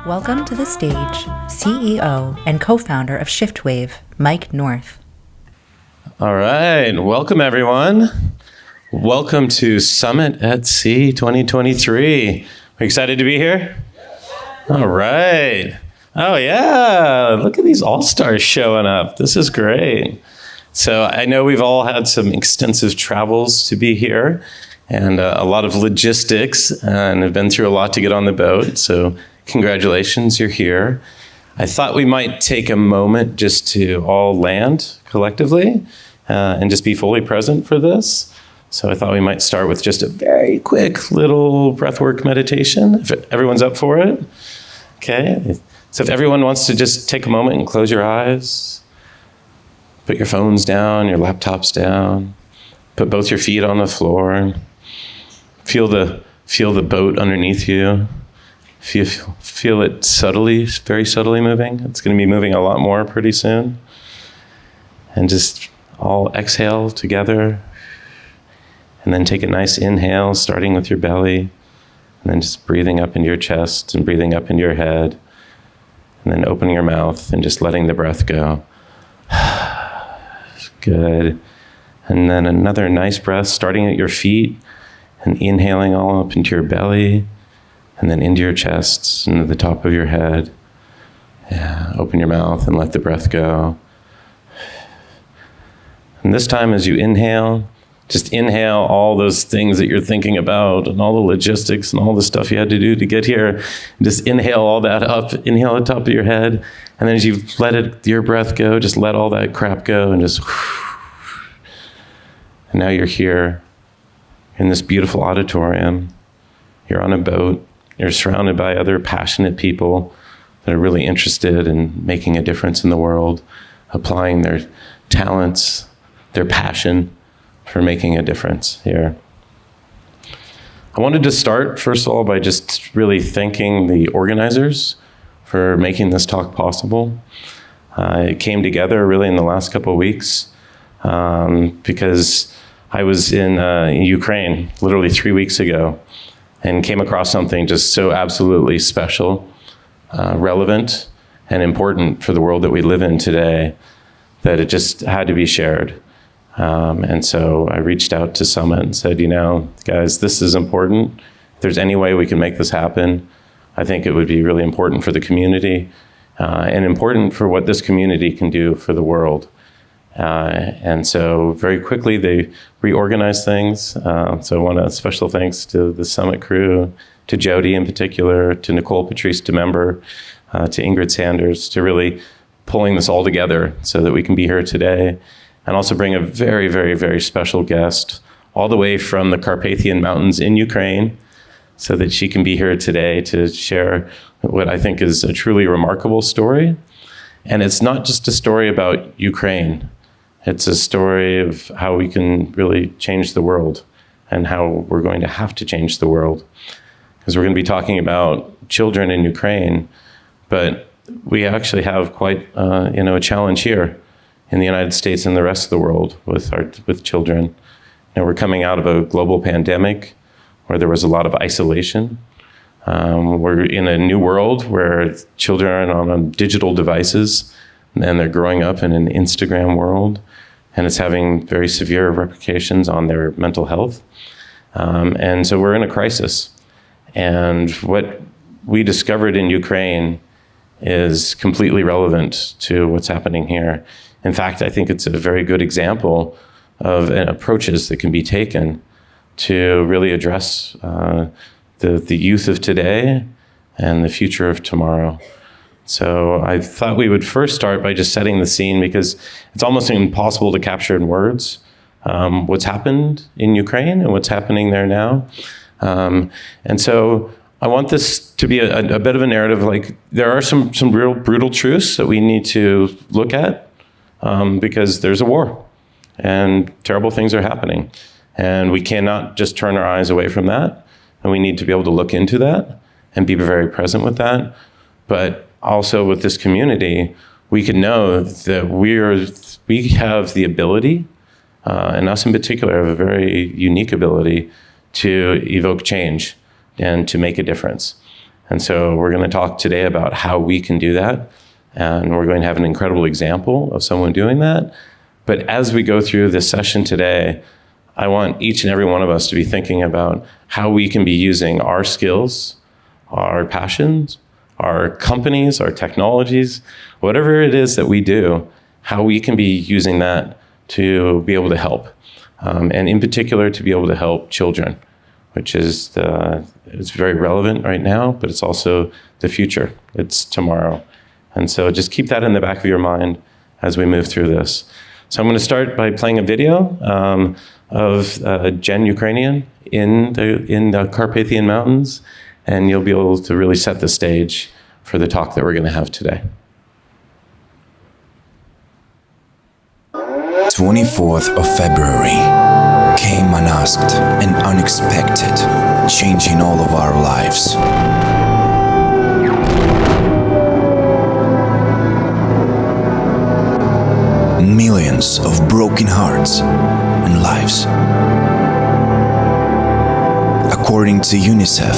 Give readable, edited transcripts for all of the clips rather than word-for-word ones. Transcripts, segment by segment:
Welcome to the stage, CEO and co-founder of Shiftwave, Mike North. All right, welcome everyone. Welcome to Summit at Sea 2023. Are you excited to be here? All right. Oh yeah, look at these all-stars showing up. This is great. So I know we've all had some extensive travels to be here and a lot of logistics and have been through a lot to get on the boat. So congratulations, you're here. I thought we might take a moment just to all land collectively and just be fully present for this. So I thought we might start with just a very quick little breathwork meditation, if everyone's up for it. Okay, so if everyone wants to just take a moment and close your eyes, put your phones down, your laptops down, put both your feet on the floor, feel the boat underneath you. Feel it subtly, very subtly moving. It's going to be moving a lot more pretty soon. And just all exhale together. And then take a nice inhale, starting with your belly. And then just breathing up into your chest and breathing up into your head. And then opening your mouth and just letting the breath go. Good. And then another nice breath, starting at your feet and inhaling all up into your belly. And then into your chest, into the top of your head. Yeah, open your mouth and let the breath go. And this time as you inhale, just inhale all those things that you're thinking about and all the logistics and all the stuff you had to do to get here. Just inhale all that up, inhale the top of your head. And then as you let your breath go, just let all that crap go and just and now you're here in this beautiful auditorium. You're on a boat. You're surrounded by other passionate people that are really interested in making a difference in the world, applying their talents, their passion for making a difference here. I wanted to start, first of all, by just really thanking the organizers for making this talk possible. It came together really in the last couple of weeks because I was in Ukraine literally 3 weeks ago and came across something just so absolutely special, relevant, and important for the world that we live in today that it just had to be shared. And so I reached out to Summit and said, guys, this is important. If there's any way we can make this happen, I think it would be really important for the community and important for what this community can do for the world. And so very quickly they reorganized things. So I want a special thanks to the Summit crew, to Jody in particular, to Nicole Patrice DeMember, to Ingrid Sanders, to really pulling this all together so that we can be here today. And also bring a very, very, very special guest all the way from the Carpathian Mountains in Ukraine so that she can be here today to share what I think is a truly remarkable story. And it's not just a story about Ukraine. It's a story of how we can really change the world and how we're going to have to change the world. Because we're going to be talking about children in Ukraine, but we actually have quite a challenge here in the United States and the rest of the world with children. We're coming out of a global pandemic where there was a lot of isolation. We're in a new world where children are on digital devices and they're growing up in an Instagram world, and it's having very severe repercussions on their mental health. And so we're in a crisis. And what we discovered in Ukraine is completely relevant to what's happening here. In fact, I think it's a very good example of approaches that can be taken to really address the youth of today and the future of tomorrow. So I thought we would first start by just setting the scene, because it's almost impossible to capture in words what's happened in Ukraine and what's happening there now. And so I want this to be a bit of a narrative. Like, there are some real brutal truths that we need to look at because there's a war and terrible things are happening. And we cannot just turn our eyes away from that. And we need to be able to look into that and be very present with that. But also with this community, we can know that we have the ability, and us in particular have a very unique ability to evoke change and to make a difference. And so we're going to talk today about how we can do that. And we're going to have an incredible example of someone doing that. But as we go through this session today, I want each and every one of us to be thinking about how we can be using our skills, our passions, our companies, our technologies, whatever it is that we do, how we can be using that to be able to help. And in particular, to be able to help children, which is it's very relevant right now, but it's also the future. It's tomorrow. And so just keep that in the back of your mind as we move through this. So I'm going to start by playing a video of Gen.Ukrainian in the Carpathian Mountains, and you'll be able to really set the stage for the talk that we're going to have today. 24th of February came unasked and unexpected, changing all of our lives. Millions of broken hearts and lives. According to UNICEF,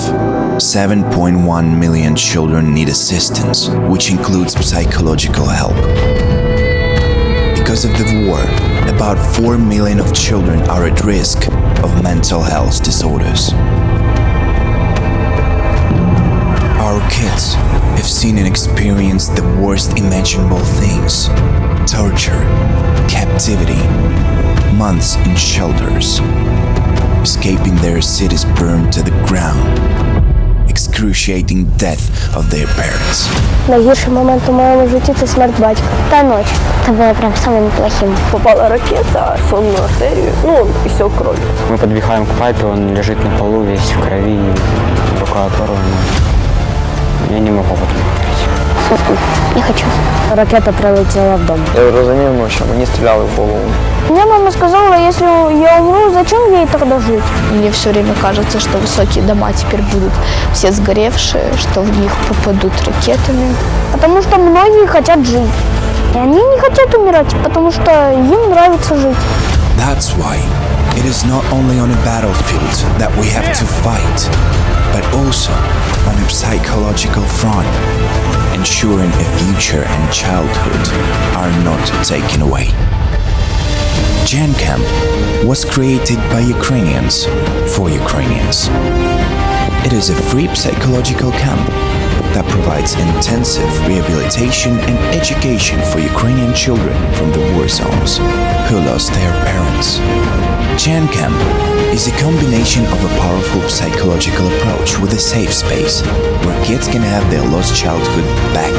7.1 million children need assistance, which includes psychological help. Because of the war, about 4 million of children are at risk of mental health disorders. Our kids have seen and experienced the worst imaginable things: torture, captivity, months in shelters, escaping their cities burned to the ground, excruciating death of their parents. Найгірший момент у моєму житті – це смерть батька та ночь. Це було прям самим плохим. Попала ракета, сонную артерию, и все кровью. Мы подбегаем к папе, он лежит на полу весь в крови, рука оторвана. Я не могу об этом говорить. Не хочу. Ракета прилетіла в дом. Я розумію, що мені стріляли в голову. Мне мама сказала, если я умру, зачем ей тогда жить? Мне все время кажется, что высокие дома теперь будут все сгоревшие, что в них попадут ракетами. Потому что многие хотят жить. И они не хотят умирать, потому что им нравится жить. That's why it is not only on a battlefield that we have to fight, but also on a psychological front, ensuring a future and childhood are not taken away. Gen Camp was created by Ukrainians for Ukrainians. It is a free psychological camp that provides intensive rehabilitation and education for Ukrainian children from the war zones who lost their parents. Gen Camp is a combination of a powerful psychological approach with a safe space where kids can have their lost childhood back.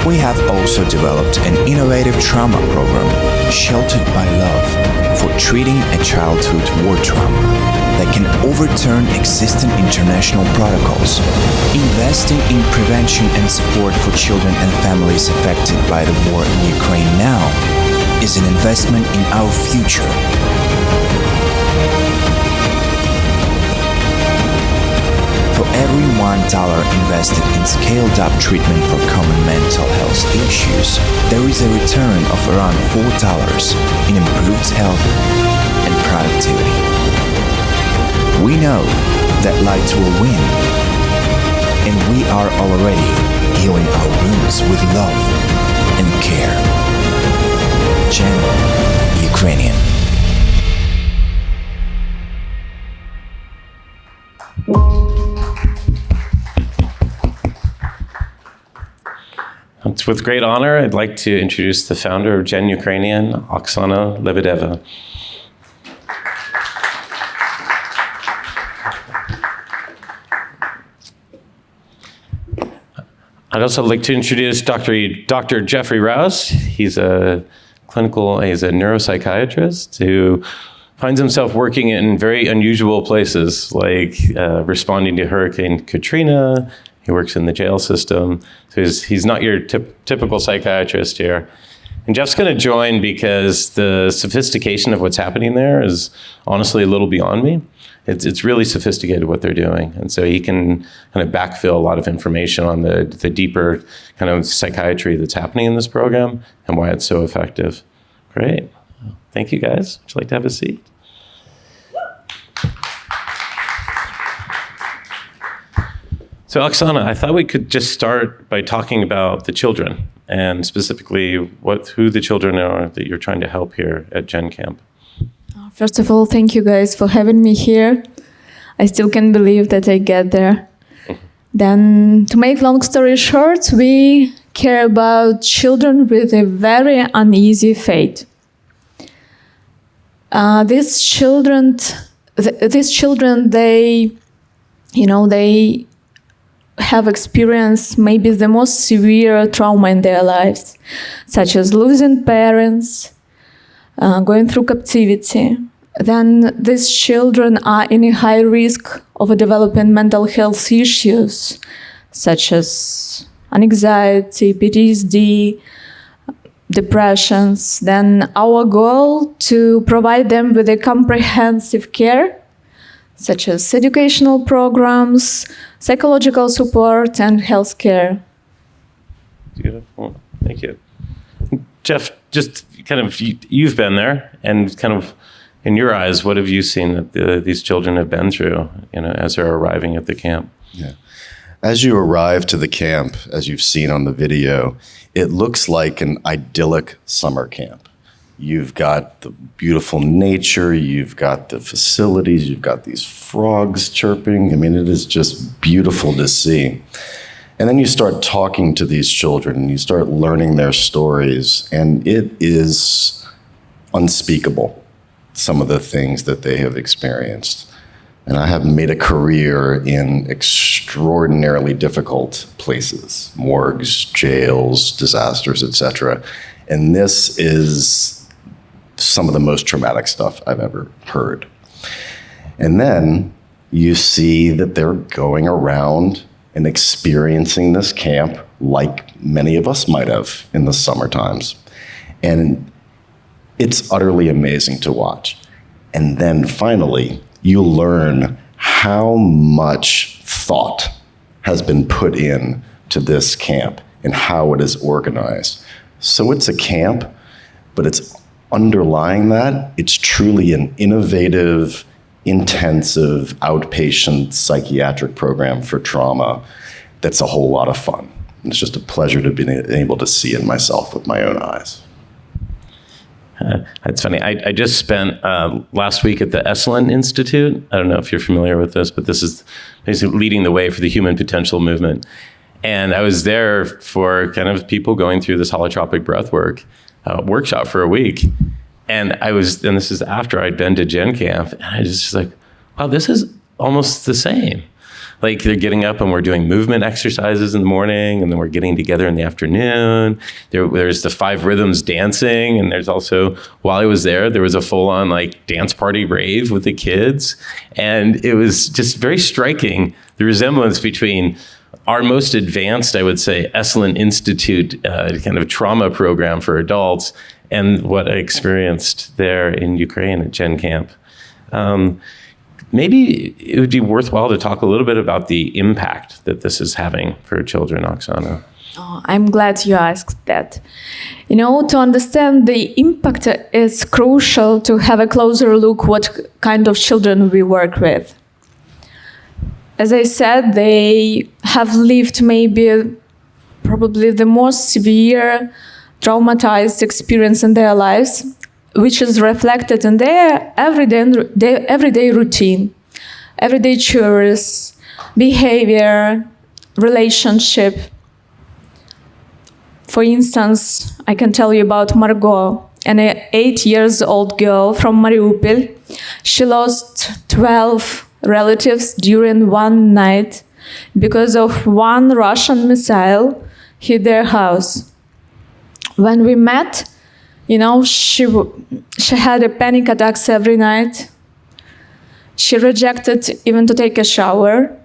We have also developed an innovative trauma program, Sheltered by Love, for treating a childhood war trauma that can overturn existing international protocols. Investing in prevention and support for children and families affected by the war in Ukraine now is an investment in our future. For every $1 invested in scaled-up treatment for common mental health issues, there is a return of around $4 in improved health and productivity. We know that light will win, and we are already healing our wounds with love and care. Gen.Ukrainian. It's with great honor, I'd like to introduce the founder of Gen.Ukrainian, Oksana Lebedeva. I'd also like to introduce Dr. Jeffrey Rouse. He's a neuropsychiatrist who finds himself working in very unusual places, like responding to Hurricane Katrina. He works in the jail system. So he's not your typical psychiatrist here. And Jeff's going to join because the sophistication of what's happening there is honestly a little beyond me. It's really sophisticated what they're doing. And so he can kind of backfill a lot of information on the deeper kind of psychiatry that's happening in this program and why it's so effective. Great. Thank you, guys. Would you like to have a seat? So Oksana, I thought we could just start by talking about the children and specifically who the children are that you're trying to help here at Gen Camp. First of all, thank you guys for having me here. I still can't believe that I get there. Then, to make long story short, we care about children with a very uneasy fate. These children, they have experienced maybe the most severe trauma in their lives, such as losing parents, going through captivity. Then these children are in a high risk of developing mental health issues, such as anxiety, PTSD, depressions. Then our goal to provide them with a comprehensive care, such as educational programs, psychological support, and health care. Beautiful. Thank you. Jeff, just kind of, you've been there, and kind of in your eyes, what have you seen that these children have been through, as they're arriving at the camp? Yeah. As you arrive to the camp, as you've seen on the video, it looks like an idyllic summer camp. You've got the beautiful nature, you've got the facilities, you've got these frogs chirping. I mean, it is just beautiful to see. And then you start talking to these children and you start learning their stories, and it is unspeakable, some of the things that they have experienced. And I have made a career in extraordinarily difficult places, morgues, jails, disasters, etc. And this is some of the most traumatic stuff I've ever heard. And then you see that they're going around and experiencing this camp like many of us might have in the summer times. And it's utterly amazing to watch. And then finally, you learn how much thought has been put in to this camp and how it is organized. So it's a camp, but it's underlying that, it's truly an innovative, intensive outpatient psychiatric program for trauma that's a whole lot of fun. And it's just a pleasure to be able to see it myself with my own eyes. It's funny. I just spent last week at the Esalen Institute. I don't know if you're familiar with this, but this is basically leading the way for the human potential movement. And I was there for kind of people going through this holotropic breathwork workshop for a week. And this is after I'd been to Gen Camp, and I was just like, wow, this is almost the same. Like, they're getting up and we're doing movement exercises in the morning, and then we're getting together in the afternoon. There's the 5 rhythms dancing, and there's also, while I was there was a full-on dance party rave with the kids. And it was just very striking, the resemblance between our most advanced, I would say, Esalen Institute kind of trauma program for adults and what I experienced there in Ukraine at Gen Camp. Maybe it would be worthwhile to talk a little bit about the impact that this is having for children, Oksana. Oh, I'm glad you asked that. To understand the impact, it's crucial to have a closer look what kind of children we work with. As I said, they have lived probably the most severe traumatized experience in their lives, which is reflected in their everyday routine, everyday chores, behavior, relationship. For instance, I can tell you about Margot, an 8-year-old girl from Mariupol. She lost 12 relatives during one night because of one Russian missile hit their house. When we met, she had a panic attacks every night. She rejected even to take a shower,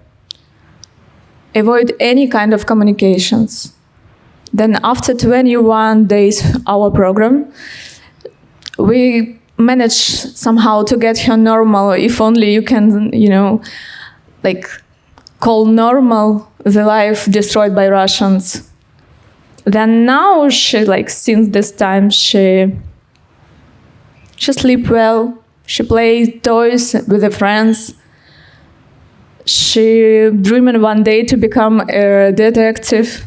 avoid any kind of communications. Then after 21 days, our program, we managed somehow to get her normal, if only you can, call normal the life destroyed by Russians. Then now she, since this time, she sleep well, she plays toys with her friends. she dreamed one day to become a detective.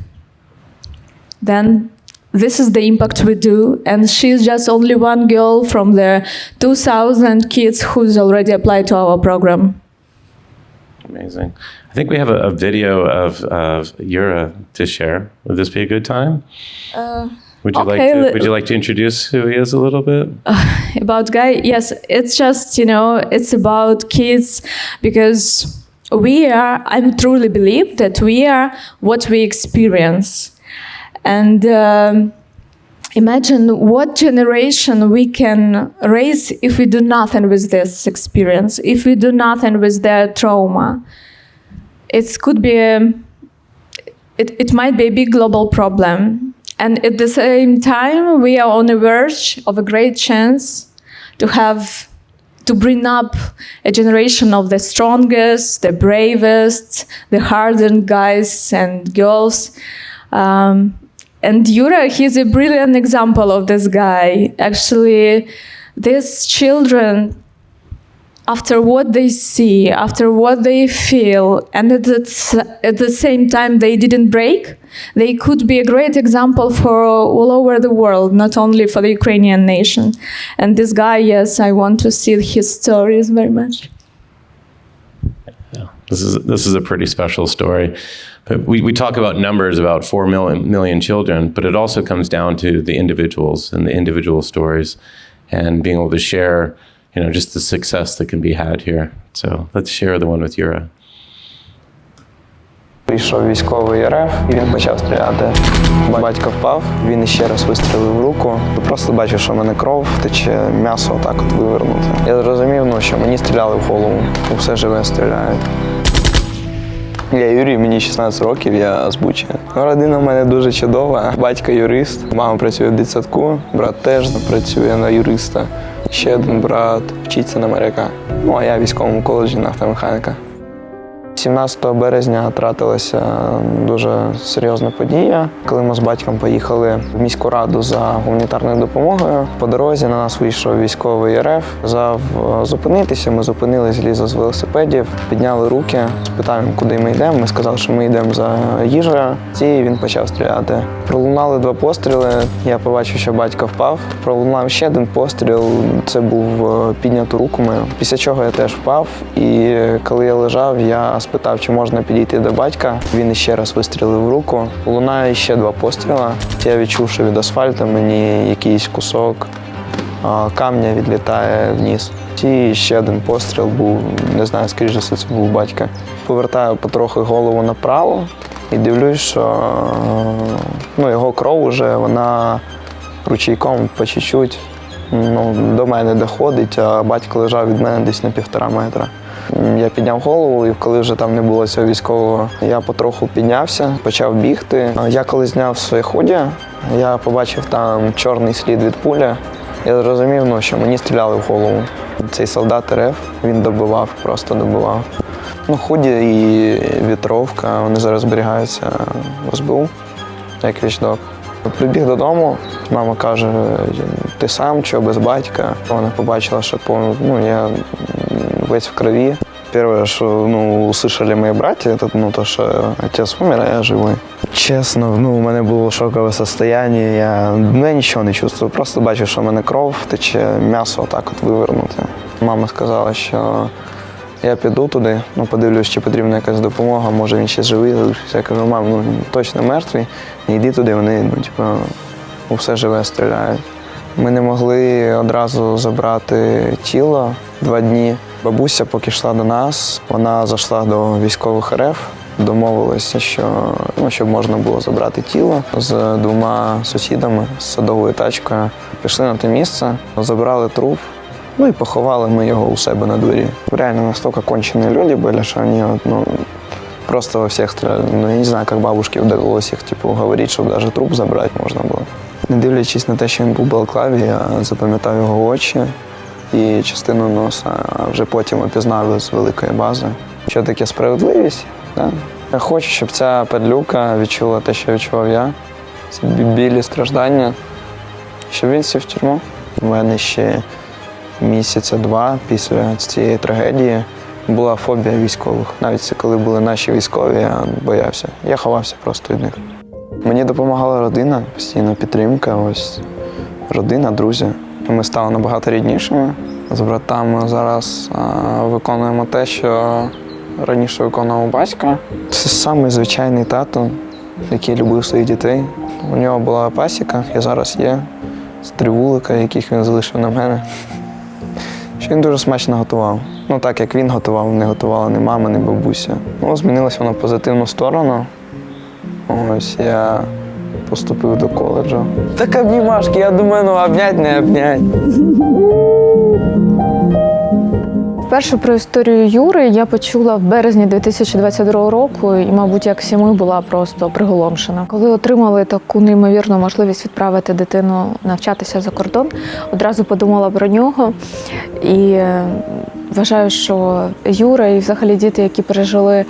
Then this is the impact we do, and she's just only one girl from the 2,000 kids who's already applied to our program. Amazing. I think we have a video of Yura to share. Would this be a good time? Would you like to introduce who he is a little bit? About Guy, yes, it's just, it's about kids, because I truly believe that we are what we experience. And imagine what generation we can raise if we do nothing with this experience, if we do nothing with their trauma. It might be a big global problem. And at the same time, we are on the verge of a great chance to bring up a generation of the strongest, the bravest, the hardened guys and girls. And Yura, he's a brilliant example of this guy. Actually, these children, after what they see, after what they feel, and at the same time they didn't break, they could be a great example for all over the world, not only for the Ukrainian nation. And this guy, yes, I want to see his stories very much. Yeah, this is a pretty special story. But we talk about numbers, about 4 million children, but it also comes down to the individuals and the individual stories and being able to share, just the success that can be had here. So let's share the one with Yura. Прийшов військовий РФ, і він почав стріляти. Батько впав, він іще раз вистрілив в руку. Просто бачив, що в мене кров тече, м'ясо отак от вивернуте. Я зрозумів, що мені стріляли в голову, все живе стріляють. Я Юрій, мені 16 років, я з Бучі. Родина в мене дуже чудова. Батько юрист, мама працює в дитсадку, брат теж працює на юриста. Ще один брат вчиться на моряка. А я в військовому коледжі нафтомеханіка. 17 березня трапилася дуже серйозна подія, коли ми з батьком поїхали в міську раду за гуманітарною допомогою. По дорозі на нас вийшов військовий РФ, сказав зупинитися. Ми зупинились, злізли з велосипедів, підняли руки, спитав, куди ми йдемо. Ми сказали, що ми йдемо за їжею. І він почав стріляти. Пролунали 2 постріли, я побачив, що батько впав. Пролунав ще один постріл, це був підняту руку мою. Після чого я теж впав, і коли я лежав, я спитав, чи можна підійти до батька. Він іще раз вистрілив в руку. Лунає ще 2 постріли. Я відчув, що від асфальту мені якийсь кусок камня відлітає вниз. І ще один постріл був, не знаю, скоріше це був батька. Повертаю потрохи голову направо і дивлюсь, що його кров вже, вона ручейком по чуть-чуть до мене доходить, а батько лежав від мене десь на 1,5 метра. Я підняв голову, і коли вже там не було цього військового, я потроху піднявся, почав бігти. Я коли зняв своє худі, я побачив там чорний слід від пулі. Я зрозумів, що мені стріляли в голову. Цей солдат РФ, він добивав, просто добивав. Худі і вітровка, вони зараз зберігаються в СБУ, як вічдок. Прибіг додому, мама каже, ти сам, чого без батька? Вона побачила, що я весь в крови. Первое, что услышали мои братья, это что отец умер, а я живой. Чесно, у мене було шокове состояние, я нічого не чувствую, просто бачу, що в мене кров тече, м'ясо отак от вивернуте. Мама сказала, що я піду туди, подивлюсь, чи потрібна якась допомога, може він ще живий. Я кажу, мам, точно мертвий, не йди туди, вони, все живе стріляють. Ми не могли одразу забрати тіло 2 дні. Бабуся, поки йшла до нас, вона зайшла до військових РФ, домовилася, щоб можна було забрати тіло з 2 сусідами, з садовою тачкою. Пішли на те місце, забрали труп, і поховали ми його у себе на дворі. Реально настільки кончені люди були, що вони просто во всіх стріляли. Я не знаю, як бабушці вдалося їх говорити, щоб навіть труп забрати можна було. Не дивлячись на те, що він був в балаклаві, я запам'ятав його очі і частину носа, а вже потім опізнав з великої бази. Що таке справедливість? Да? Я хочу, щоб ця падлюка відчула те, що відчував я. Ці білі страждання, щоб він сів в тюрму. У мене ще 1-2 місяці після цієї трагедії Була фобія військових. Навіть коли були наші військові, я боявся. Я ховався просто від них. Мені допомагала родина, постійна підтримка, ось родина, друзі. Ми стали набагато ріднішими. З братами зараз виконуємо те, що раніше виконував батько. Це самий звичайний тато, який любив своїх дітей. У нього була пасіка, і зараз є, з 3 вулика, яких він залишив на мене. Що він дуже смачно готував. Ну так, як він готував, не готувала ні мама, ні бабуся. Ну, змінилось воно в позитивну сторону. Ось я поступив до коледжу. Так обнімашки, я думаю, ну обнять, не обнять. Вперше про історію Юри я почула в березні 2022 року і, мабуть, як всі ми, була просто приголомшена. Коли отримали таку неймовірну можливість відправити дитину навчатися за кордон, одразу подумала про нього. І вважаю, що Юра і взагалі діти, які пережили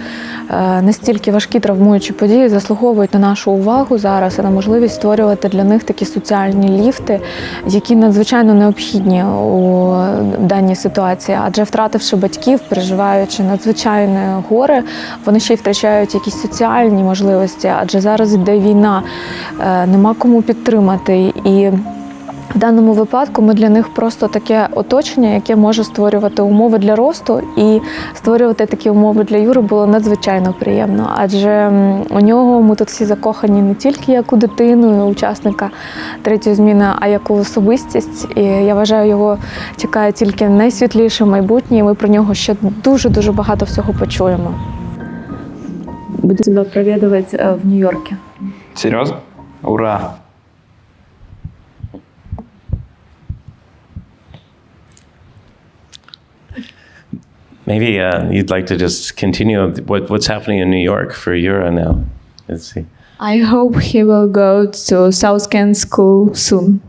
настільки важкі травмуючі події, заслуговують на нашу увагу зараз і на можливість створювати для них такі соціальні ліфти, які надзвичайно необхідні у даній ситуації. Адже втративши батьків, переживаючи надзвичайне горе, вони ще й втрачають якісь соціальні можливості, адже зараз йде війна, нема кому підтримати. І в даному випадку ми для них просто таке оточення, яке може створювати умови для росту, і створювати такі умови для Юри було надзвичайно приємно. Адже у нього ми тут всі закохані не тільки як у дитину, учасника третьої зміни, а як у особистість. І я вважаю, його чекає тільки найсвітліше майбутнє, і ми про нього ще дуже-дуже багато всього почуємо. Буду тебя проведывать в Нью-Йорке. Серйозно? Ура! Maybe you'd like to just continue what's happening in New York for Yura now. Let's see. I hope he will go to South Kent School soon.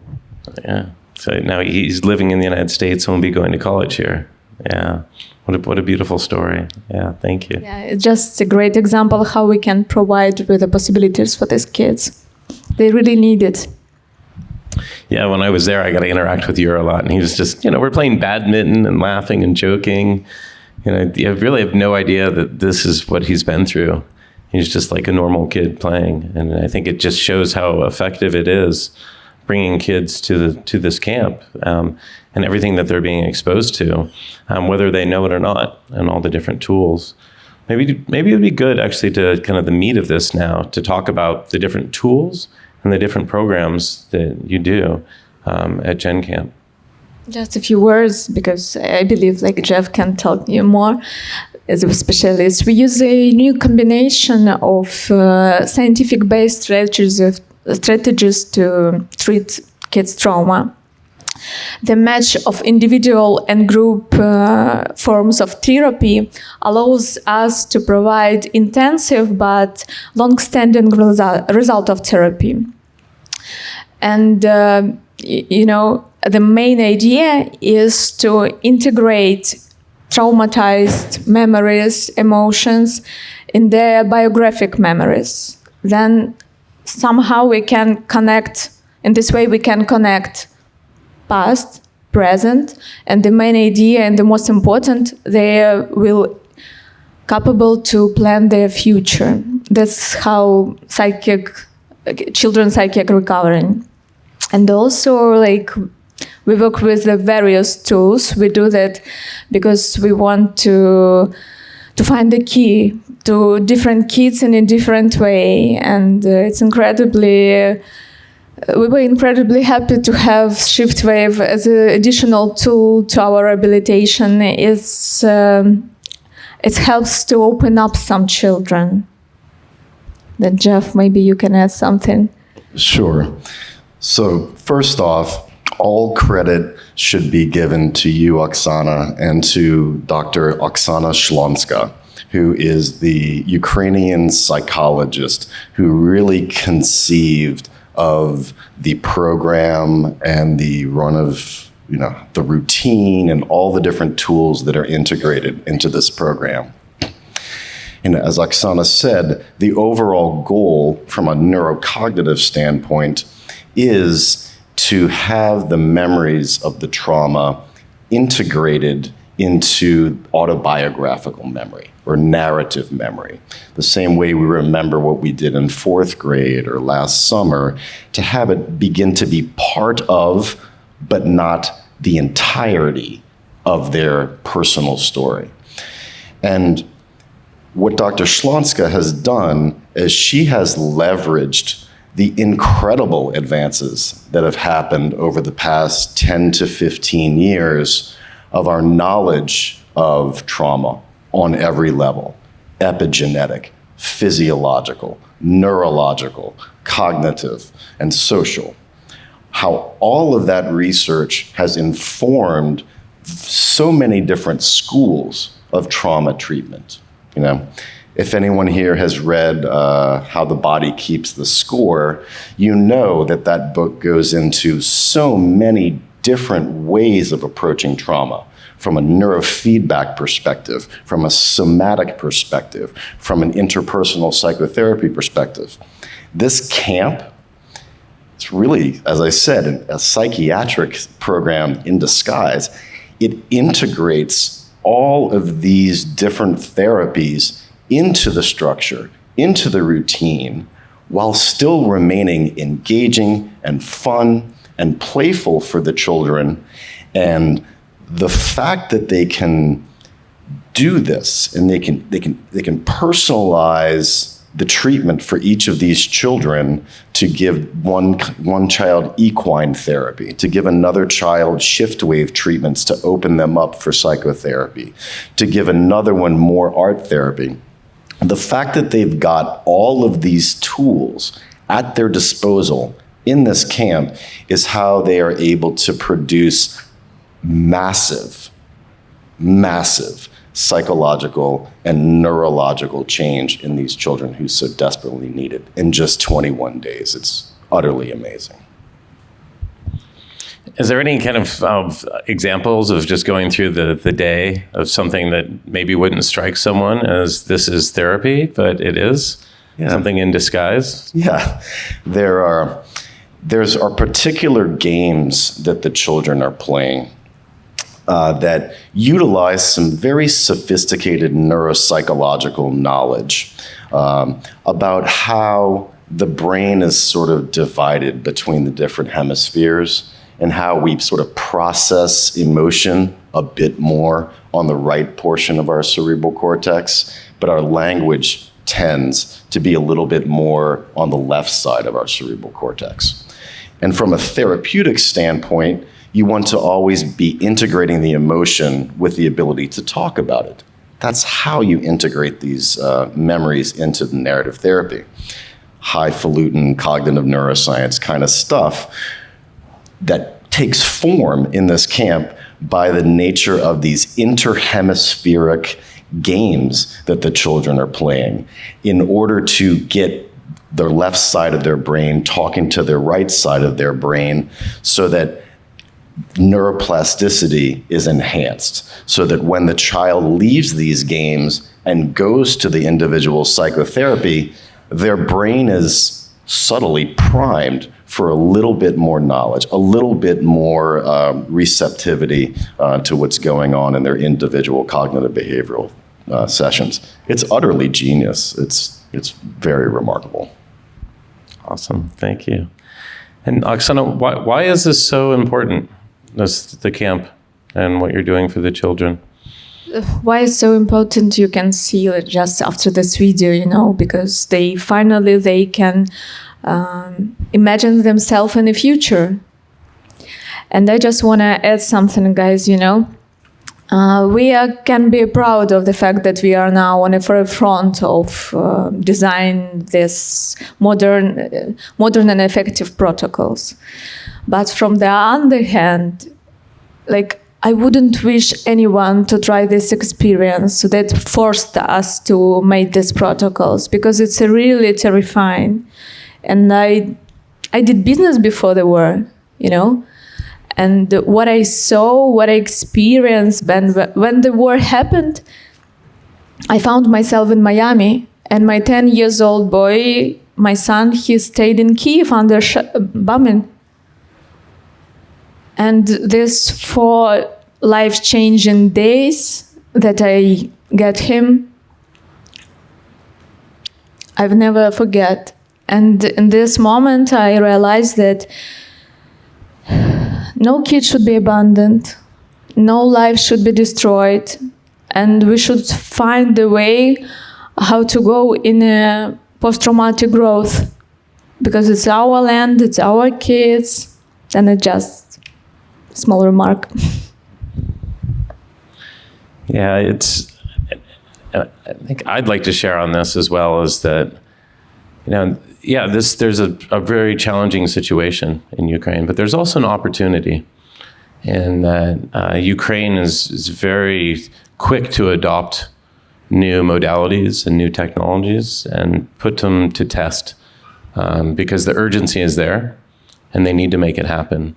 Yeah. So now he's living in the United States and will be going to college here. Yeah. What a beautiful story. Yeah, thank you. Yeah, it's just a great example how we can provide with the possibilities for these kids. They really need it. Yeah, when I was there, I got to interact with Yura a lot. And he was just, we're playing badminton and laughing and joking. I really have no idea that this is what he's been through. He's just like a normal kid playing. And I think it just shows how effective it is bringing kids to this camp and everything that they're being exposed to, whether they know it or not, and all the different tools. Maybe it would be good actually to kind of the meat of this now, to talk about the different tools and the different programs that you do at Gen Camp. Just a few words, because I believe like Jeff can tell you more as a specialist. We use a new combination of scientific-based strategies to treat kids' trauma. The match of individual and group forms of therapy allows us to provide intensive but long-standing result of therapy. And, the main idea is to integrate traumatized memories, emotions in their biographic memories. Then somehow we can connect, in this way we can connect past, present, and the main idea and the most important, they will capable to plan their future. That's how children psychic recovering. And also we work with the various tools. We do that because we want to find the key to different kids in a different way. And it's incredibly, we were incredibly happy to have Shiftwave as an additional tool to our rehabilitation. It helps to open up some children. Then Jeff, maybe you can add something. Sure. So first off, all credit should be given to you, Oksana, and to Dr. Oksana Shlonska, who is the Ukrainian psychologist who really conceived of the program and the run of, the routine and all the different tools that are integrated into this program. And as Oksana said, the overall goal from a neurocognitive standpoint is to have the memories of the trauma integrated into autobiographical memory or narrative memory. The same way we remember what we did in 4th grade or last summer, to have it begin to be part of, but not the entirety of their personal story. And what Dr. Schlonska has done is she has leveraged the incredible advances that have happened over the past 10 to 15 years of our knowledge of trauma on every level: epigenetic, physiological, neurological, cognitive, and social. How all of that research has informed so many different schools of trauma treatment. You know, if anyone here has read How the Body Keeps the Score, you know that that book goes into so many different ways of approaching trauma, from a neurofeedback perspective, from a somatic perspective, from an interpersonal psychotherapy perspective. This camp, it's really, as I said, a psychiatric program in disguise. It integrates all of these different therapies into the structure, into the routine, while still remaining engaging and fun and playful for the children. And the fact that they can do this and they can personalize the treatment for each of these children, to give one child equine therapy, to give another child Shiftwave treatments to open them up for psychotherapy, to give another one more art therapy. The fact that they've got all of these tools at their disposal in this camp is how they are able to produce massive psychological and neurological change in these children who so desperately need it in just 21 days. It's utterly amazing. Is there any kind of examples of just going through the day of something that maybe wouldn't strike someone as this is therapy, but it is something in disguise? Yeah, there's particular games that the children are playing that utilize some very sophisticated neuropsychological knowledge about how the brain is sort of divided between the different hemispheres, and how we sort of process emotion a bit more on the right portion of our cerebral cortex, but our language tends to be a little bit more on the left side of our cerebral cortex. And from a therapeutic standpoint, you want to always be integrating the emotion with the ability to talk about it. That's how you integrate these memories into the narrative therapy. Highfalutin cognitive neuroscience kind of stuff that takes form in this camp by the nature of these interhemispheric games that the children are playing in order to get their left side of their brain talking to their right side of their brain, so that neuroplasticity is enhanced, so that when the child leaves these games and goes to the individual psychotherapy, their brain is subtly primed for a little bit more knowledge, a little bit more receptivity to what's going on in their individual cognitive behavioral sessions. It's utterly genius. It's very remarkable. Awesome, thank you. And Oksana, why is this so important, the camp and what you're doing for the children? Why it's so important, you can see it just after this video, because they can imagine themselves in the future. And I just want to add something, guys, we can be proud of the fact that we are now on the forefront of design this modern and effective protocols. But from the other hand, I wouldn't wish anyone to try this experience that forced us to make these protocols, because it's really terrifying. And I did business before the war, and what I saw, what I experienced when the war happened, I found myself in Miami, and my 10-year-old boy, my son, he stayed in Kyiv under bombing. And this for life-changing days that I get him, I've never forget. And in this moment, I realized that no kid should be abandoned, no life should be destroyed, and we should find a way how to go in a post-traumatic growth, because it's our land, it's our kids, and it's just a small remark. Yeah, I think I'd like to share on this as well, is that, there's a very challenging situation in Ukraine, but there's also an opportunity. And Ukraine is very quick to adopt new modalities and new technologies and put them to test because the urgency is there and they need to make it happen.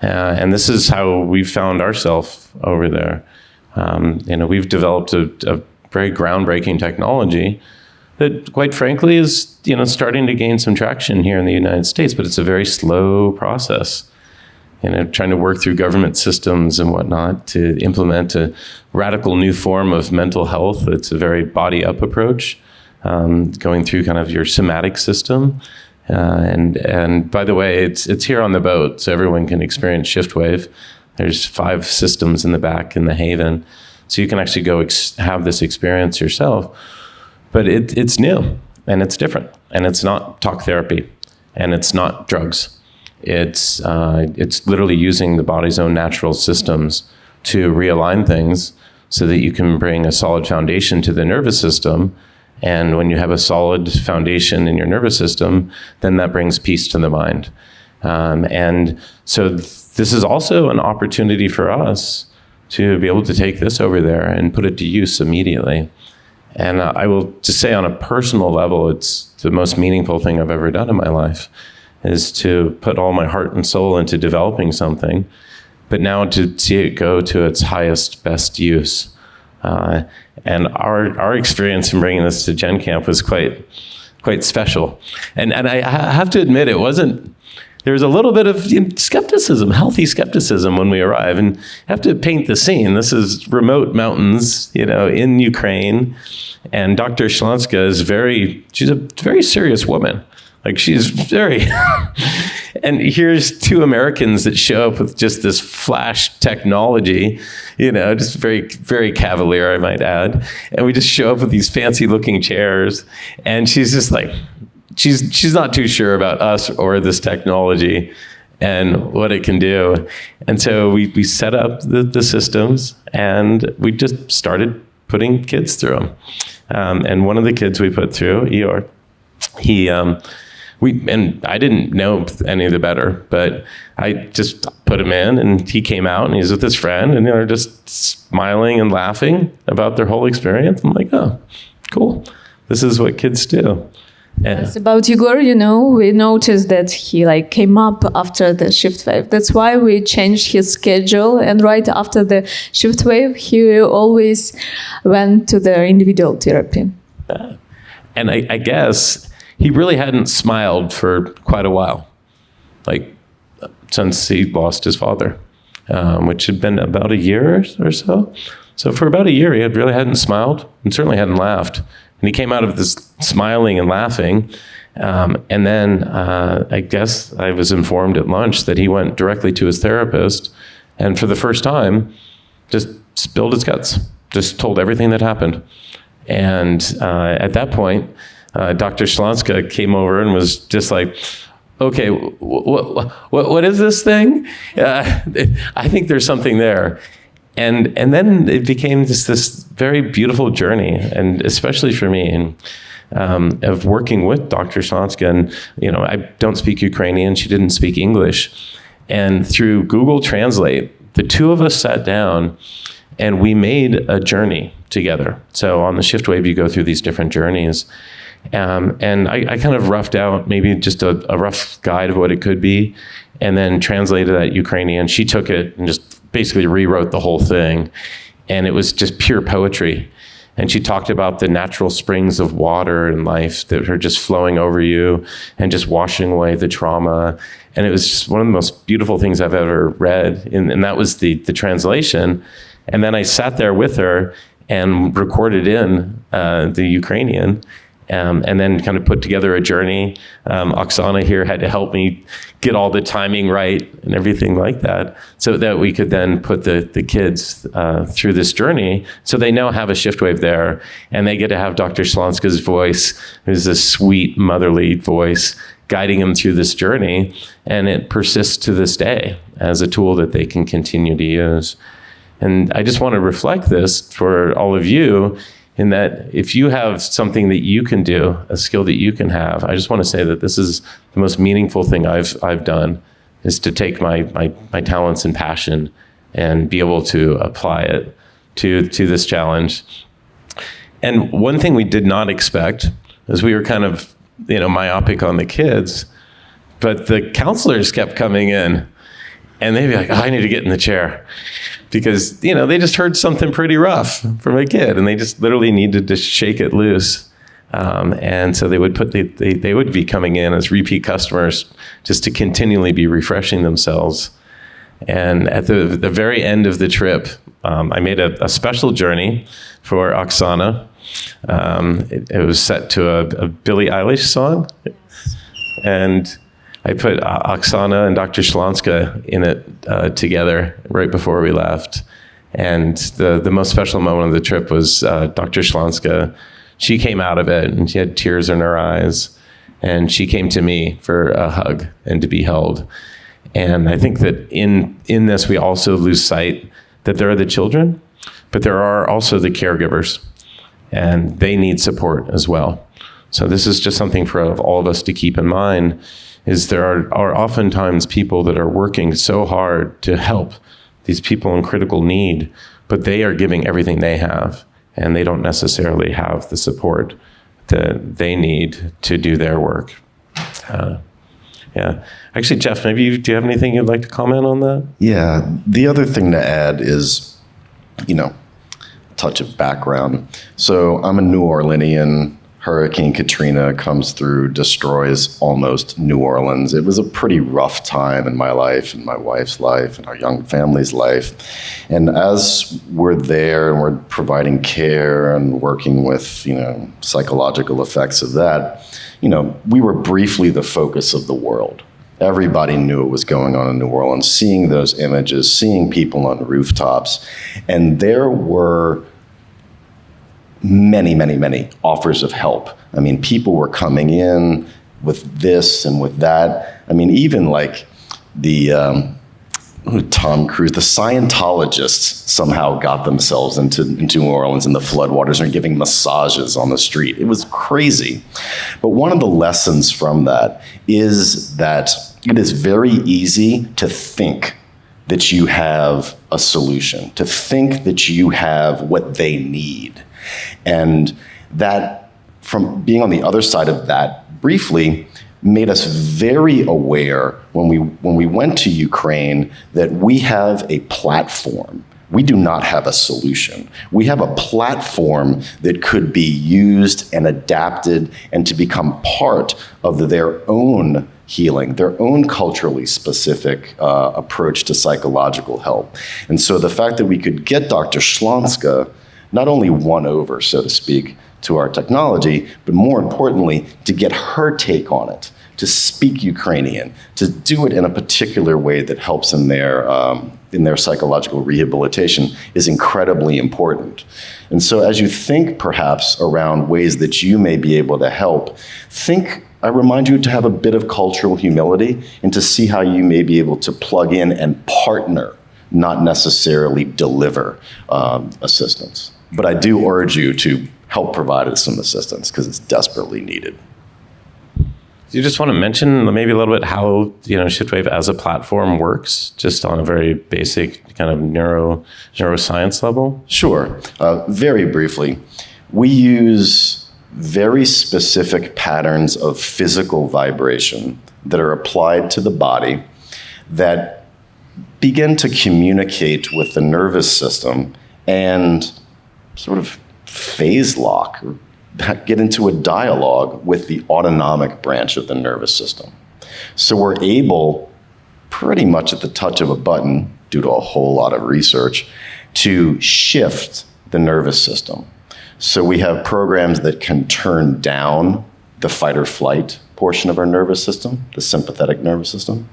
And this is how we found ourselves over there. We've developed a very groundbreaking technology that, quite frankly, is starting to gain some traction here in the United States, but it's a very slow process. Trying to work through government systems and whatnot to implement a radical new form of mental health. It's a very body-up approach, going through kind of your somatic system. And by the way, it's here on the boat, so everyone can experience Shiftwave. There's 5 systems in the back in the Haven, so you can actually go have this experience yourself. But it's new, and it's different, and it's not talk therapy, and it's not drugs. It's literally using the body's own natural systems to realign things so that you can bring a solid foundation to the nervous system. And when you have a solid foundation in your nervous system, then that brings peace to the mind. And so this is also an opportunity for us to be able to take this over there and put it to use immediately. And I will just say, on a personal level, it's the most meaningful thing I've ever done in my life, is to put all my heart and soul into developing something, but now to see it go to its highest, best use. And our experience in bringing this to Gen Camp was quite special. And I have to admit, there was a little bit of skepticism, healthy skepticism when we arrive. And I have to paint the scene. This is remote mountains, in Ukraine. And Dr. Shlonska she's a very serious woman. Like, she's very, and here's 2 Americans that show up with just this flash technology, just very, very cavalier, I might add. And we just show up with these fancy looking chairs. And she's just like, she's not too sure about us or this technology and what it can do. And so we set up the systems, and we just started putting kids through them. And one of the kids we put through, Eeyore, and I didn't know any of the better, but I just put him in, and he came out, and he's with his friend, and they're just smiling and laughing about their whole experience. I'm like, oh, cool. This is what kids do. Yes, about Igor, we noticed that he came up after the Shiftwave. That's why we changed his schedule. And right after the Shiftwave, he always went to the individual therapy. And I guess he really hadn't smiled for quite a while, since he lost his father, which had been about a year or so. So for about a year, he really hadn't smiled and certainly hadn't laughed. And he came out of this smiling and laughing. And then I guess I was informed at lunch that he went directly to his therapist, and for the first time, just spilled his guts, just told everything that happened. And at that point, Dr. Shlonska came over and was just like, okay, what is this thing? I think there's something there. And then it became just this very beautiful journey, and especially for me, of working with Dr. Shlonska. And I don't speak Ukrainian; she didn't speak English. And through Google Translate, the 2 of us sat down, and we made a journey together. So on the Shiftwave, you go through these different journeys. And I kind of roughed out maybe just a rough guide of what it could be, and then translated that Ukrainian. She took it and just basically rewrote the whole thing, and it was just pure poetry. And she talked about the natural springs of water in life that are just flowing over you and just washing away the trauma. And it was just one of the most beautiful things I've ever read. And that was the translation. And then I sat there with her and recorded in the Ukrainian, and then kind of put together a journey. Oksana here had to help me get all the timing right and everything like that, so that we could then put the kids through this journey. So they now have a Shiftwave there, and they get to have Dr. Shlonska's voice, who's a sweet motherly voice, guiding them through this journey. And it persists to this day as a tool that they can continue to use. And I just want to reflect this for all of you, in that if you have something that you can do, a skill that you can have, I just want to say that this is the most meaningful thing I've done, is to take my talents and passion and be able to apply it to this challenge. And one thing we did not expect is we were kind of, myopic on the kids, but the counselors kept coming in and they'd be like, I need to get in the chair. Because, they just heard something pretty rough from a kid, and they just literally needed to shake it loose. And so they would they would be coming in as repeat customers just to continually be refreshing themselves. And at the very end of the trip, I made a special journey for Oksana. It was set to a Billie Eilish song. And I put Oksana and Dr. Shlonska in it together right before we left. And the most special moment of the trip was Dr. Shlonska. She came out of it and she had tears in her eyes. And she came to me for a hug and to be held. And I think that in this, we also lose sight that there are the children, but there are also the caregivers. And they need support as well. So this is just something for all of us to keep in mind, is there are oftentimes people that are working so hard to help these people in critical need, but they are giving everything they have, and they don't necessarily have the support that they need to do their work. Yeah. Actually, Jeff, do you have anything you'd like to comment on that? Yeah. The other thing to add is, a touch of background. So I'm a New Orleanian. Hurricane Katrina comes through, destroys almost New Orleans. It was a pretty rough time in my life and my wife's life and our young family's life. And as we're there and we're providing care and working with, psychological effects of that, we were briefly the focus of the world. Everybody knew what was going on in New Orleans, seeing those images, seeing people on rooftops. And there were many, many, many offers of help. I mean, people were coming in with this and with that. I mean, even like the Tom Cruise, the Scientologists somehow got themselves into New Orleans in the floodwaters and are giving massages on the street. It was crazy. But one of the lessons from that is that it is very easy to think that you have a solution, to think that you have what they need. And that, from being on the other side of that briefly, made us very aware when we went to Ukraine that we have a platform. We do not have a solution. We have a platform that could be used and adapted and to become part of their own healing, their own culturally specific approach to psychological help. And so the fact that we could get Dr. Shlonska not only won over, so to speak, to our technology, but more importantly, to get her take on it, to speak Ukrainian, to do it in a particular way that helps in their psychological rehabilitation is incredibly important. And so as you think perhaps around ways that you may be able to help, I remind you to have a bit of cultural humility and to see how you may be able to plug in and partner, not necessarily deliver assistance. But I do urge you to help provide some assistance because it's desperately needed. Do you just want to mention maybe a little bit how Shiftwave as a platform works, just on a very basic kind of neuroscience level? Sure. Very briefly, we use very specific patterns of physical vibration that are applied to the body that begin to communicate with the nervous system and sort of phase lock, or get into a dialogue with the autonomic branch of the nervous system. So we're able, pretty much at the touch of a button, due to a whole lot of research, to shift the nervous system. So we have programs that can turn down the fight or flight portion of our nervous system, the sympathetic nervous system,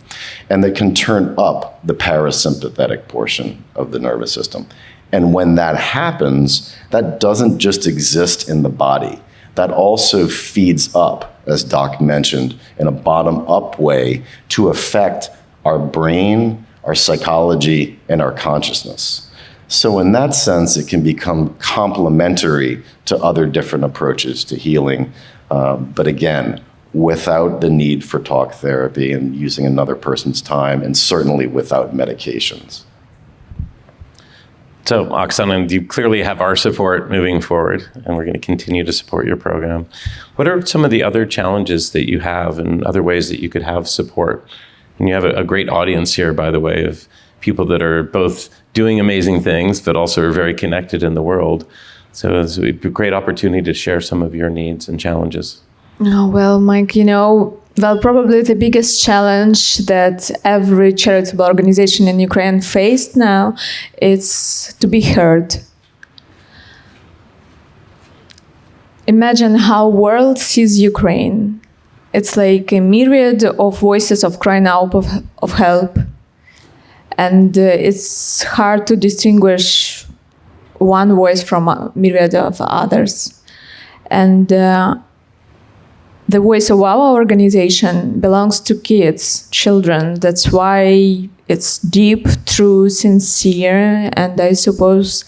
and that can turn up the parasympathetic portion of the nervous system. And when that happens, that doesn't just exist in the body. That also feeds up, as Doc mentioned, in a bottom-up way to affect our brain, our psychology, and our consciousness. So in that sense, it can become complementary to other different approaches to healing. But again, without the need for talk therapy and using another person's time, and certainly without medications. So, Oksana, you clearly have our support moving forward, and we're going to continue to support your program. What are some of the other challenges that you have and other ways that you could have support? And you have a great audience here, by the way, of people that are both doing amazing things, but also are very connected in the world. So it's a great opportunity to share some of your needs and challenges. Oh, well, Mike, probably the biggest challenge that every charitable organization in Ukraine faced now is to be heard. Imagine how world sees Ukraine. It's like a myriad of voices of crying out of help. And it's hard to distinguish one voice from a myriad of others. And the voice of our organization belongs to kids, children. That's why it's deep, true, sincere, and I suppose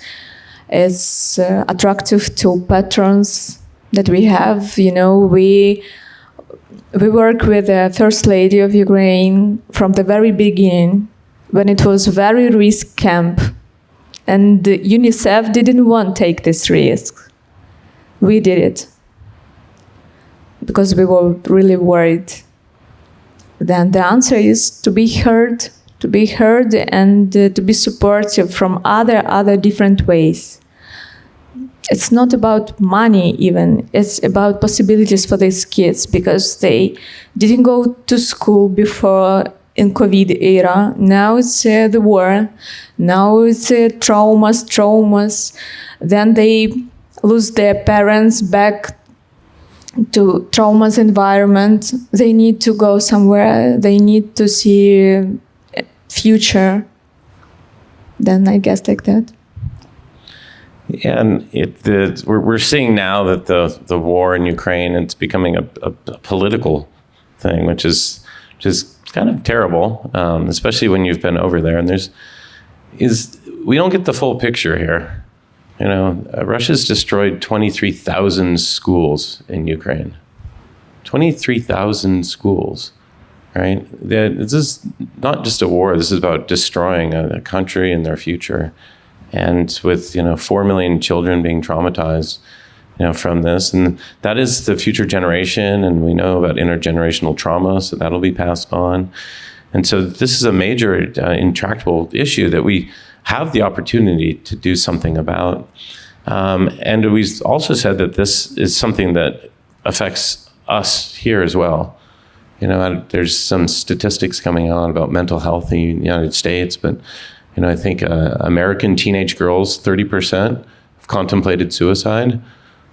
it's attractive to patrons that we have. We work with the First Lady of Ukraine from the very beginning, when it was a very risk camp. And UNICEF didn't want to take this risk. We did it, because we were really worried. Then the answer is to be heard and to be supportive from other different ways. It's not about money even, it's about possibilities for these kids, because they didn't go to school before in COVID era. Now it's the war, now it's traumas. Then they lose their parents back to trauma's environment. They need to go somewhere. They need to see a future. Then I guess like that. Yeah, and we're seeing now that the war in Ukraine, it's becoming a political thing, which is kind of terrible, especially when you've been over there. And we don't get the full picture here. Russia's destroyed 23,000 schools in Ukraine. 23,000 schools, right? This is not just a war. This is about destroying a country and their future. And with, 4 million children being traumatized, from this. And that is the future generation. And we know about intergenerational trauma, so that'll be passed on. And so this is a major intractable issue that we have the opportunity to do something about. And we also said that this is something that affects us here as well. There's some statistics coming on about mental health in the United States, but I think American teenage girls, 30% have contemplated suicide.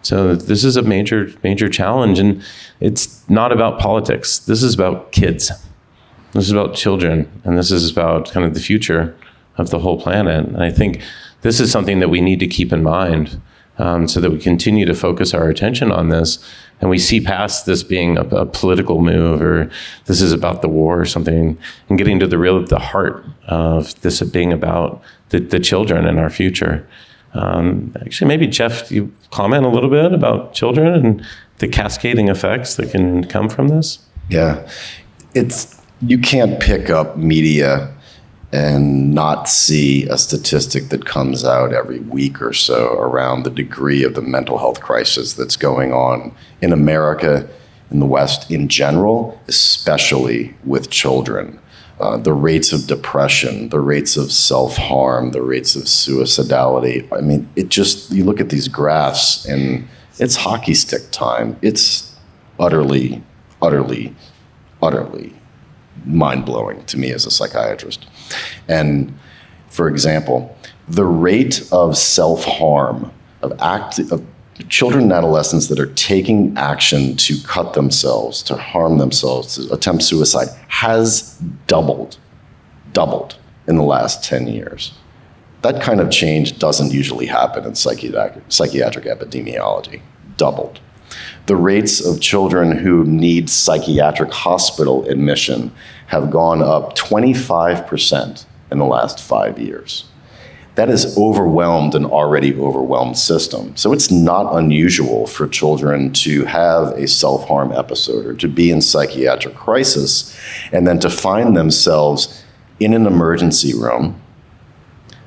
So this is a major challenge, and it's not about politics. This is about kids. This is about children, and this is about kind of the future of the whole planet. And I think this is something that we need to keep in mind, so that we continue to focus our attention on this, and we see past this being a political move, or this is about the war or something, and getting to the heart of this being about the children and our future. Actually, maybe Jeff, you comment a little bit about children and the cascading effects that can come from this? Yeah, you can't pick up media and not see a statistic that comes out every week or so around the degree of the mental health crisis that's going on in America, in the West in general, especially with children. The rates of depression, the rates of self-harm, the rates of suicidality. I mean, you look at these graphs and it's hockey stick time. It's utterly, utterly, utterly mind-blowing to me as a psychiatrist. And for example, the rate of self-harm, of children and adolescents that are taking action to cut themselves, to harm themselves, to attempt suicide, has doubled in the last 10 years. That kind of change doesn't usually happen in psychiatric epidemiology. Doubled. The rates of children who need psychiatric hospital admission have gone up 25% in the last 5 years. That has overwhelmed an already overwhelmed system. So it's not unusual for children to have a self-harm episode or to be in psychiatric crisis and then to find themselves in an emergency room,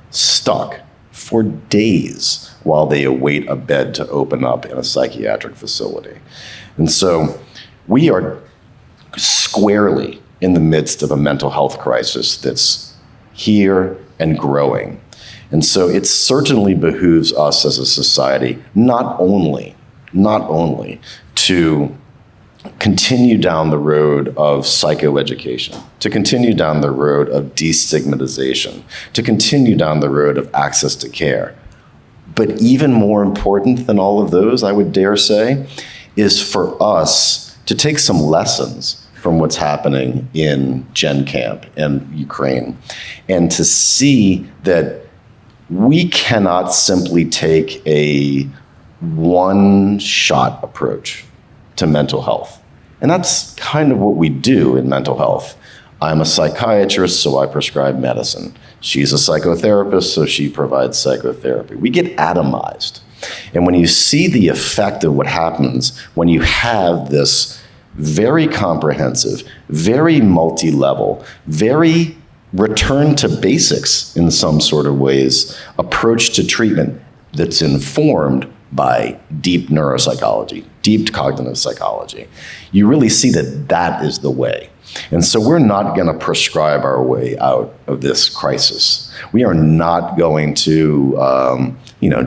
stuck for days while they await a bed to open up in a psychiatric facility. And so we are squarely in the midst of a mental health crisis that's here and growing. And so it certainly behooves us as a society not only to continue down the road of psychoeducation, to continue down the road of destigmatization, to continue down the road of access to care. But even more important than all of those, I would dare say, is for us to take some lessons from what's happening in Gen Camp and Ukraine, and to see that we cannot simply take a one-shot approach to mental health. And that's kind of what we do in mental health. I'm a psychiatrist, so I prescribe medicine. She's a psychotherapist, so she provides psychotherapy. We get atomized. And when you see the effect of what happens when you have this very comprehensive, very multi-level, very return to basics in some sort of ways approach to treatment that's informed by deep neuropsychology, deep cognitive psychology, you really see that that is the way. And so we're not going to prescribe our way out of this crisis. We are not going to,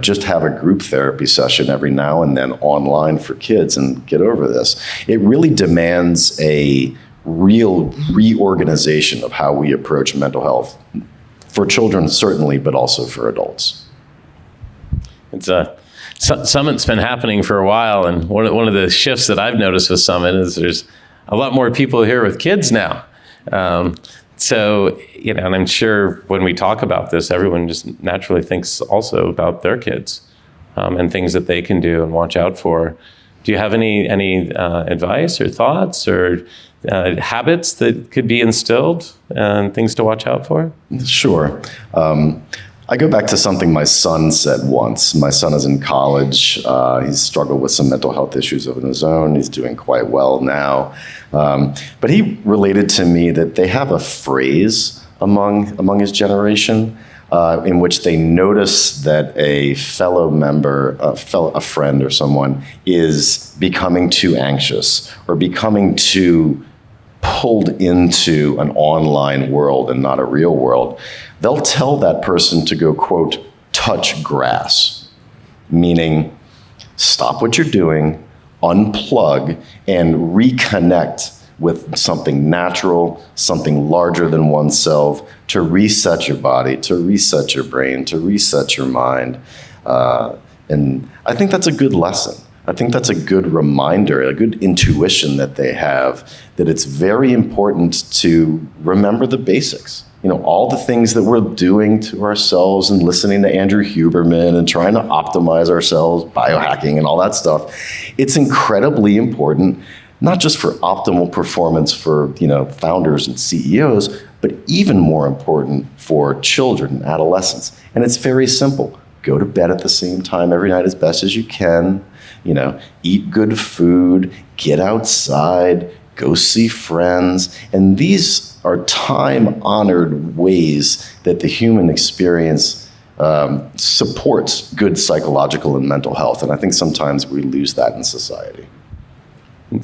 just have a group therapy session every now and then online for kids and get over this. It really demands a real reorganization of how we approach mental health for children, certainly, but also for adults. It's Summit's been happening for a while, and one of the shifts that I've noticed with Summit is there's a lot more people here with kids now. So, and I'm sure when we talk about this, everyone just naturally thinks also about their kids and things that they can do and watch out for. Do you have any advice or thoughts or habits that could be instilled and things to watch out for? Sure. I go back to something my son said once. My son is in college. He's struggled with some mental health issues of his own. He's doing quite well now. But he related to me that they have a phrase among his generation in which they notice that a fellow member, a friend or someone is becoming too anxious or becoming too pulled into an online world and not a real world. They'll tell that person to go, quote, touch grass, meaning stop what you're doing, unplug, and reconnect with something natural, something larger than oneself, to reset your body, to reset your brain, to reset your mind. And I think that's a good lesson. I think that's a good reminder, a good intuition that they have, that it's very important to remember the basics. All the things that we're doing to ourselves and listening to Andrew Huberman and trying to optimize ourselves, biohacking and all that stuff. It's incredibly important, not just for optimal performance for, founders and CEOs, but even more important for children and adolescents. And it's very simple. Go to bed at the same time every night as best as you can. Eat good food, get outside, go see friends. And these are time-honored ways that the human experience supports good psychological and mental health. And I think sometimes we lose that in society.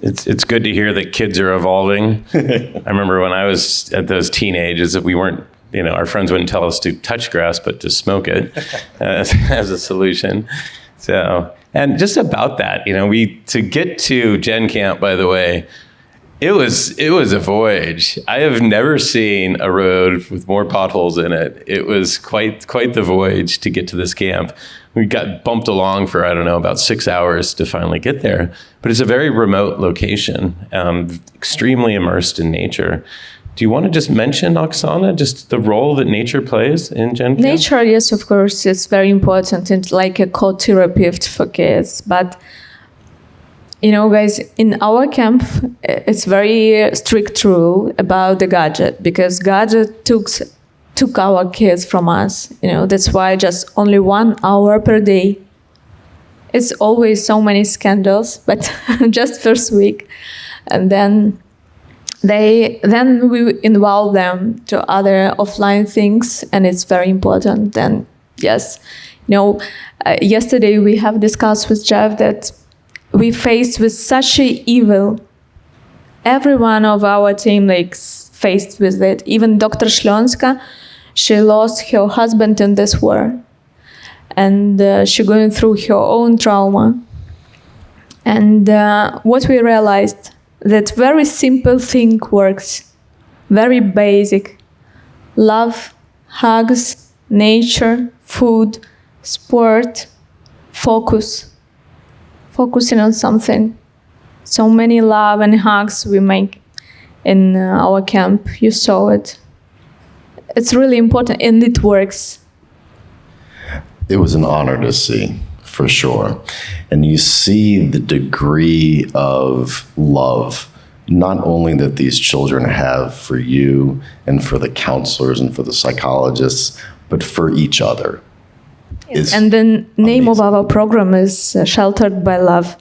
It's good to hear that kids are evolving. I remember when I was at those teen ages that we weren't, our friends wouldn't tell us to touch grass, but to smoke it as a solution. So, and just about that, to get to Gen Camp, by the way, it was a voyage. I have never seen a road with more potholes in it. It was quite the voyage to get to this camp. We got bumped along for, about 6 hours to finally get there. But it's a very remote location, extremely immersed in nature. Do you want to just mention, Oksana, just the role that nature plays in Gen Camp? Nature, yes, of course, is very important. It's like a co-therapist for kids. But guys, in our camp, it's very strict rule about the gadget, because gadget took our kids from us. That's why just only 1 hour per day. It's always so many scandals, but just first week. And then we involve them to other offline things, and it's very important. Then, yes, yesterday we have discussed with Jeff that we faced with such a evil. Every one of our team faced with it. Even Dr. Shlonska, she lost her husband in this war, and she going through her own trauma. And what we realized, that very simple thing works, very basic: love, hugs, nature, food, sport, focusing on something. So many love and hugs we make in our camp. You saw it. It's really important, and it works. It was an honor to see, for sure. And you see the degree of love, not only that these children have for you and for the counselors and for the psychologists, but for each other. Yes. And the name of our program is Sheltered by Love.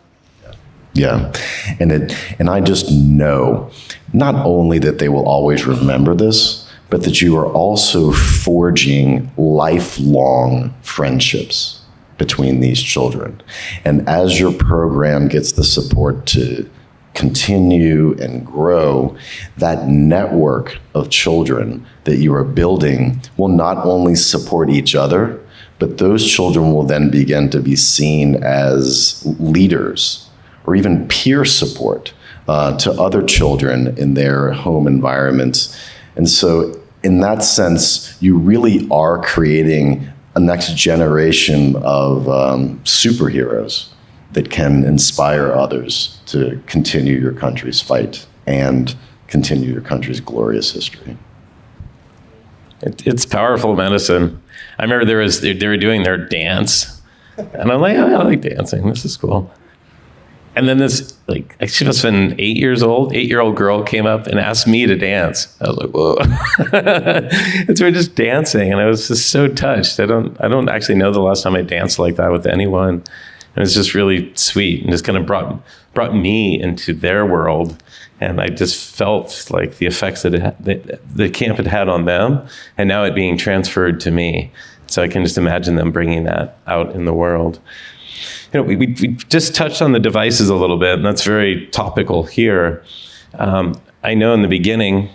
Yeah. And I just know not only that they will always remember this, but that you are also forging lifelong friendships between these children. And as your program gets the support to continue and grow, that network of children that you are building will not only support each other, but those children will then begin to be seen as leaders or even peer support to other children in their home environments. And so in that sense, you really are creating a next generation of superheroes that can inspire others to continue your country's fight and continue your country's glorious history. It's powerful medicine. I remember they were doing their dance, and I'm like, oh, I like dancing. This is cool. And then this, she must have been 8-year-old girl came up and asked me to dance. I was like, whoa. And so we're just dancing, and I was just so touched. I don't actually know the last time I danced like that with anyone. And it's just really sweet, and just kind of brought me into their world. And I just felt like the effects that the camp had on them, and now it being transferred to me. So I can just imagine them bringing that out in the world. We just touched on the devices a little bit, and that's very topical here. I know in the beginning,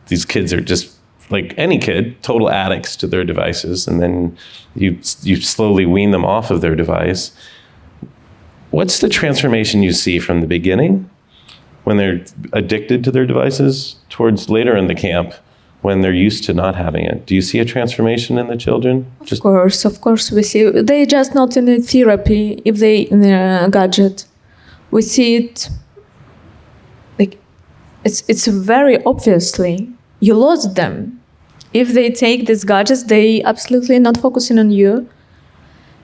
these kids are just like any kid, total addicts to their devices, and then you slowly wean them off of their device. What's the transformation you see from the beginning, when they're addicted to their devices, towards later in the camp, when they're used to not having it? Do you see a transformation in the children? Of course we see. They're just not in a therapy if they in a gadget. We see it, it's very obviously, you lost them. If they take these gadgets, they absolutely not focusing on you.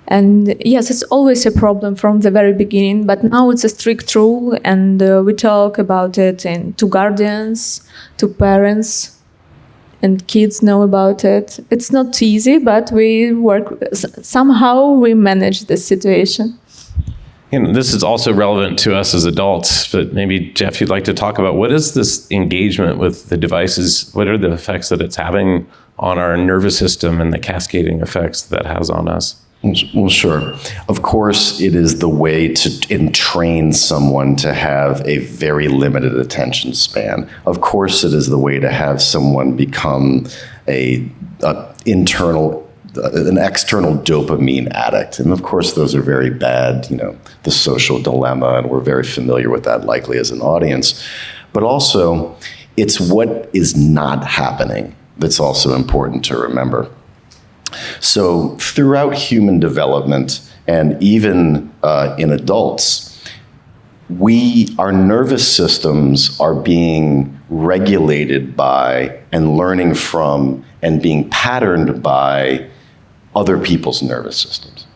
And yes, it's always a problem from the very beginning, but now it's a strict rule, and we talk about it to guardians, to parents, and kids know about it. It's not easy, but we somehow we manage the situation. This is also relevant to us as adults, but maybe, Jeff, you'd like to talk about what is this engagement with the devices? What are the effects that it's having on our nervous system and the cascading effects that has on us? Well, sure. Of course, it is the way to entrain someone to have a very limited attention span. Of course, it is the way to have someone become an external dopamine addict. And of course, those are very bad, the social dilemma, and we're very familiar with that likely as an audience. But also, it's what is not happening that's also important to remember. So throughout human development, and even in adults, our nervous systems are being regulated by and learning from and being patterned by other people's nervous systems.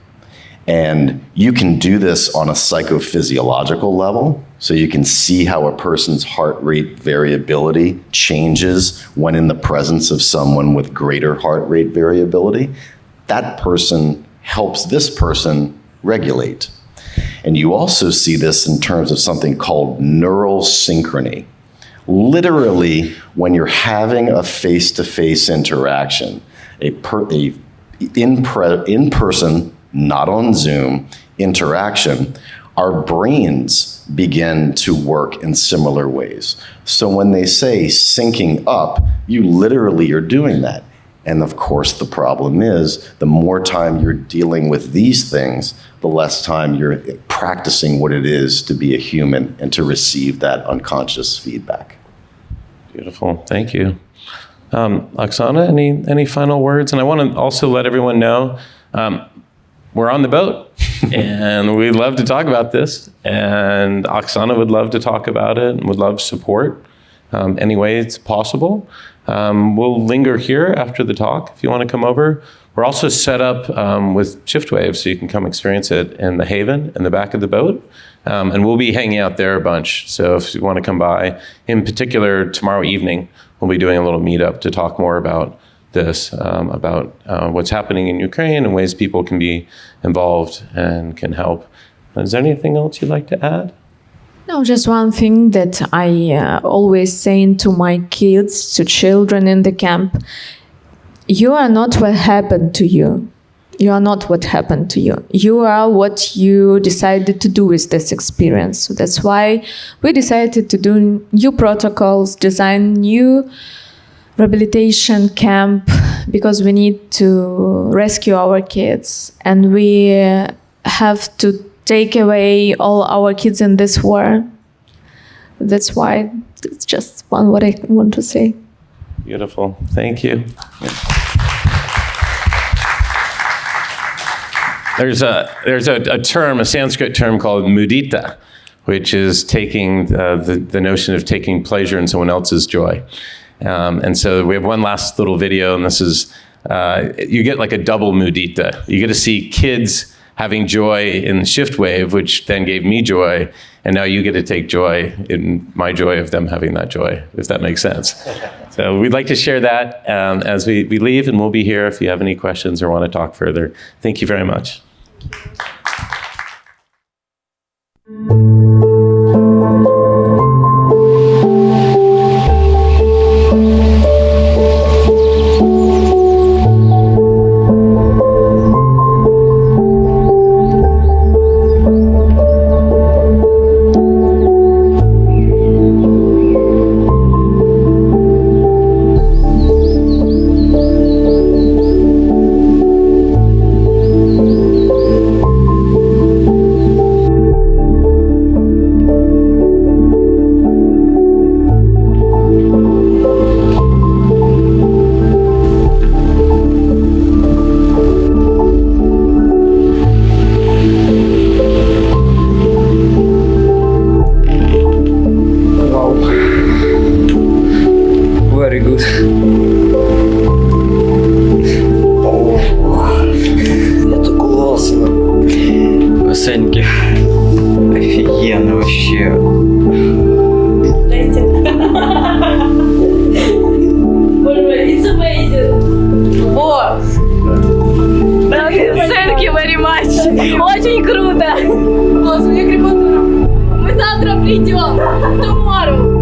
And you can do this on a psychophysiological level. So you can see how a person's heart rate variability changes when in the presence of someone with greater heart rate variability. That person helps this person regulate. And you also see this in terms of something called neural synchrony. Literally, when you're having a face-to-face interaction, in-person, not on Zoom, interaction, our brains begin to work in similar ways. So when they say syncing up, you literally are doing that. And of course, the problem is the more time you're dealing with these things, the less time you're practicing what it is to be a human and to receive that unconscious feedback. Beautiful. Thank you. Oksana, any final words? And I want to also let everyone know, we're on the boat and we'd love to talk about this, and Oksana would love to talk about it and would love support any way it's possible. We'll linger here after the talk if you want to come over. We're also set up with Shiftwave, so you can come experience it in the Haven in the back of the boat. And we'll be hanging out there a bunch. So if you want to come by, in particular tomorrow evening, we'll be doing a little meetup to talk more about this, about what's happening in Ukraine and ways people can be involved and can help. Is there anything else you'd like to add? No, just one thing that I always say to my kids, to children in the camp: you are not what happened to you. You are not what happened to you. You are what you decided to do with this experience. So that's why we decided to do new protocols, design new rehabilitation camp, because we need to rescue our kids, and we have to take away all our kids in this war. That's why it's just what I want to say. Beautiful. Thank you. There's a term, a Sanskrit term called mudita, which is taking the notion of taking pleasure in someone else's joy. And so we have one last little video, and this is, you get like a double mudita. You get to see kids having joy in Shiftwave, which then gave me joy, and now you get to take joy in my joy of them having that joy, if that makes sense. So we'd like to share that as we leave, and we'll be here if you have any questions or want to talk further. Thank you very much. Офигенно вообще. It's amazing. О! Thank you very much. Очень круто. Класс, у меня крепатура. Мы завтра придем. Tomorrow.